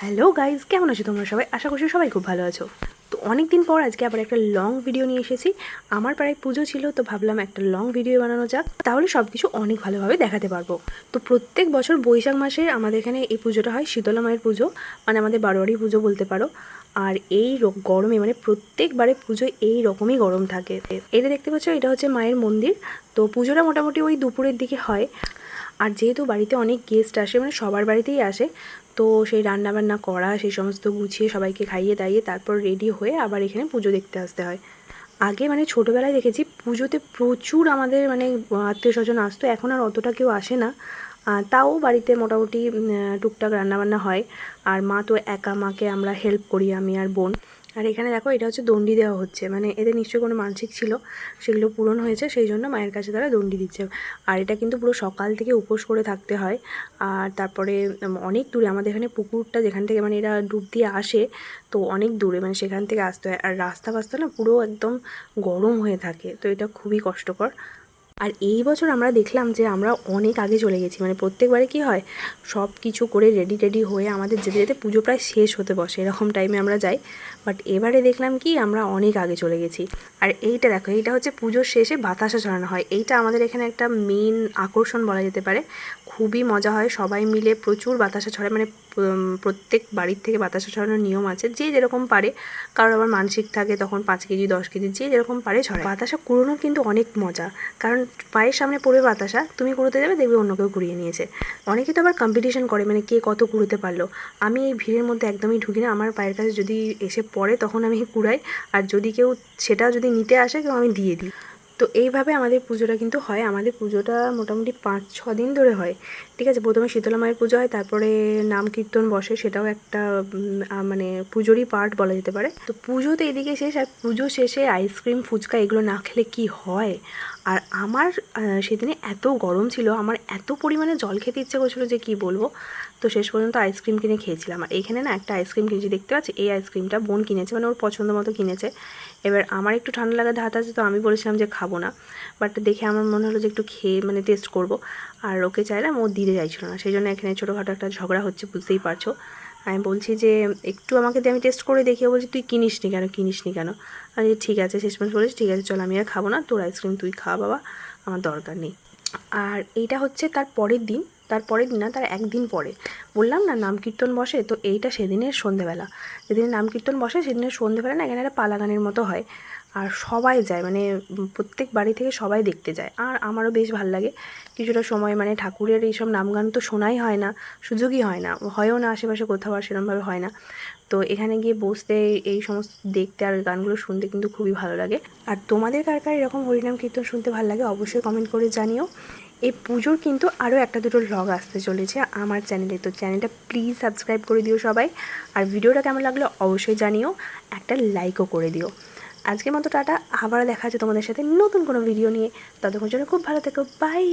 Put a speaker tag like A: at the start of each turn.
A: Hello guys, কেমন আছো তোমরা সবাই? আশা করছি সবাই খুব ভালো আছো। তো অনেক দিন পর আজকে আবার একটা লং ভিডিও নিয়ে এসেছি। আমার পাড়ায় পুজো ছিল, তো ভাবলাম একটা লং ভিডিও বানানো যাক, তাহলে সব কিছু অনেক ভালোভাবে দেখাতে পারবো। তো প্রত্যেক বছর বৈশাখ মাসে আমাদের এখানে এই পুজোটা হয়, শীতলা মায়ের পুজো, মানে আমাদের বারোয়ারি পুজো বলতে পারো। আর এই গরমে মানে প্রত্যেকবারে পুজো এই রকমই গরম থাকে। এটা দেখতে পাচ্ছ, এটা হচ্ছে মায়ের মন্দির। তো পুজোটা মোটামুটি ওই দুপুরের দিকে হয়। আর যেহেতু বাড়িতে অনেক গেস্ট আসে, মানে সবার বাড়িতেই আসে, তো সেই রান্নাবান্না করা, সেই সমস্ত গুছিয়ে সবাইকে খাইয়ে দাইয়ে তারপর রেডি হয়ে আবার এখানে পুজো দেখতে আসতে হয়। আগে মানে ছোটোবেলায় দেখেছি পুজোতে প্রচুর আমাদের মানে আত্মীয় স্বজন আসতো, এখন আর অতটা কেউ আসে না। তাও বাড়িতে মোটামুটি টুকটাক রান্নাবান্না হয়। আর মা তো একা, মাকে আমরা হেল্প করি, আমি আর বোন। আর এখানে দেখো, এটা হচ্ছে দণ্ডি দেওয়া হচ্ছে, মানে এদের নিশ্চয়ই কোনো মানসিক ছিল, সেগুলো পূরণ হয়েছে, সেই জন্য মায়ের কাছে তারা দণ্ডি দিচ্ছে। আর এটা কিন্তু পুরো সকাল থেকে উপোস করে থাকতে হয়। আর তারপরে অনেক দূরে আমাদের এখানে পুকুরটা, যেখান থেকে মানে এরা ডুব দিয়ে আসে, তো অনেক দূরে, মানে সেখান থেকে আসতে হয়। আর রাস্তা ফাস্তা না পুরো একদম গরম হয়ে থাকে, তো এটা খুবই কষ্টকর। আর এই বছর আমরা দেখলাম যে আমরা অনেক আগে চলে গেছি, মানে প্রত্যেকবারে কি হয়, সব কিছু করে রেডি টেডি হয়ে আমাদের যেতে যেতে পুজো প্রায় শেষ হতে বসে, এরকম টাইমে আমরা যাই। বাট এবারে দেখলাম কি আমরা অনেক আগে চলে গেছি। আর এইটা দেখো, এইটা হচ্ছে পুজোর শেষে বাতাসা ছড়ানো হয়, এইটা আমাদের এখানে একটা মেন আকর্ষণ বলা যেতে পারে। খুবই মজা হয়, সবাই মিলে প্রচুর বাতাসা ছড়ায়, মানে প্রত্যেক বাড়ির থেকে বাতাসা ছড়ানোর নিয়ম আছে, যে যেরকম পারে। কারোর আবার মানসিক থাকে, তখন 5 কেজি 10 কেজি যে যেরকম পারে ছড়ায়। বাতাসা কুড়োনো কিন্তু অনেক মজা, কারণ পায়ের সামনে পড়বে বাতাসা, তুমি কুড়োতে যাবে, দেখবে অন্য কেউ কুড়িয়ে নিয়েছে। অনেকে তো আবার কম্পিটিশন করে, মানে কে কত কুড়োতে পারলো। আমি এই ভিড়ের মধ্যে একদমই ঢুকি না, আমার পায়ের কাছে যদি এসে পড়ে তখন আমি কুড়াই, আর যদি কেউ সেটা যদি নিতে আসে তো আমি দিয়ে দিই। তো এইভাবে আমাদের পুজোটা কিন্তু হয়। আমাদের পুজোটা মোটামুটি 5-6 দিন ধরে হয়। ঠিক আছে, প্রথমে শীতলা মায়ের পুজো হয়, তারপরে নাম কীর্তন বসে, সেটাও একটা মানে পুজোরই পার্ট বলা যেতে পারে। তো পুজো তো এদিকে শেষ, আর পুজো শেষে আইসক্রিম ফুচকা এগুলো না খেলে কি হয়। আর আমার সেদিনে এত গরম ছিল, আমার এত পরিমাণে জল খেতে ইচ্ছে করছিলো যে কী বলবো। তো শেষ পর্যন্ত আইসক্রিম কিনে খেয়েছিলাম। আর এইখানে না একটা আইসক্রিম কিনেছি, দেখতে পাচ্ছি, এই আইসক্রিমটা বোন কিনেছে, মানে ওর পছন্দ মতো কিনেছে। এবার আমার একটু ঠান্ডা লাগার ধাত আছে, তো আমি বলেছিলাম যে খাবো না, বাট দেখে আমার মনে হলো যে একটু খেয়ে মানে টেস্ট করব। আর ওকে চাইলাম, ও দিতে চাইছিল না, সেই জন্য এখানে ছোটোখাটো একটা ঝগড়া হচ্ছে, বুঝতেই পারছো। আমি বলছি যে একটু আমাকে দিয়ে আমি টেস্ট করে দেখি, ও বলছি তুই কিনিস নি কেন। আমি ঠিক আছে, শেষমেশ বলেছি ঠিক আছে চল, আমি আর খাবো না, তোর আইসক্রিম তুই খা বাবা, আমার দরকার নেই। আর এইটা হচ্ছে তার পরের দিন, না, তার একদিন পরে। বললাম না নাম কীর্তন বসে, তো এইটা সেদিনের সন্ধেবেলা। যেদিন নাম কীর্তন বসে সেদিনের সন্ধেবেলা না এখানে একটা পালা গানের মতো হয়। আর সবাই যায়, মানে প্রত্যেক বাড়ি থেকে সবাই দেখতে যায়। আর আমারও বেশ ভালো লাগে কিছুটা সময়, মানে ঠাকুরের এইসব নাম গান তো শোনাই হয় না, সুযোগই হয় না, হয়ও না আশেপাশে কোথাও, আর সেরকমভাবে হয় না। তো এখানে গিয়ে বসতে, এই সমস্ত দেখতে আর গানগুলো শুনতে কিন্তু খুবই ভালো লাগে। আর তোমাদের কার কার এরকম হরিনাম কীর্তন শুনতে ভালো লাগে অবশ্যই কমেন্ট করে জানিও। এই পুজোর কিন্তু আরও একটা দুটো ভ্লগ আসতে চলেছে আমার চ্যানেলে, তো চ্যানেলটা প্লিজ সাবস্ক্রাইব করে দিও সবাই। আর ভিডিওটা কেমন লাগলো অবশ্যই জানিও, একটা লাইকও করে দিও। আজকের মতো টাটা, আবার দেখা হচ্ছে তোমাদের সাথে নতুন কোনো ভিডিও নিয়ে। ততক্ষণ জন্য খুব ভালো থেকো, বাই।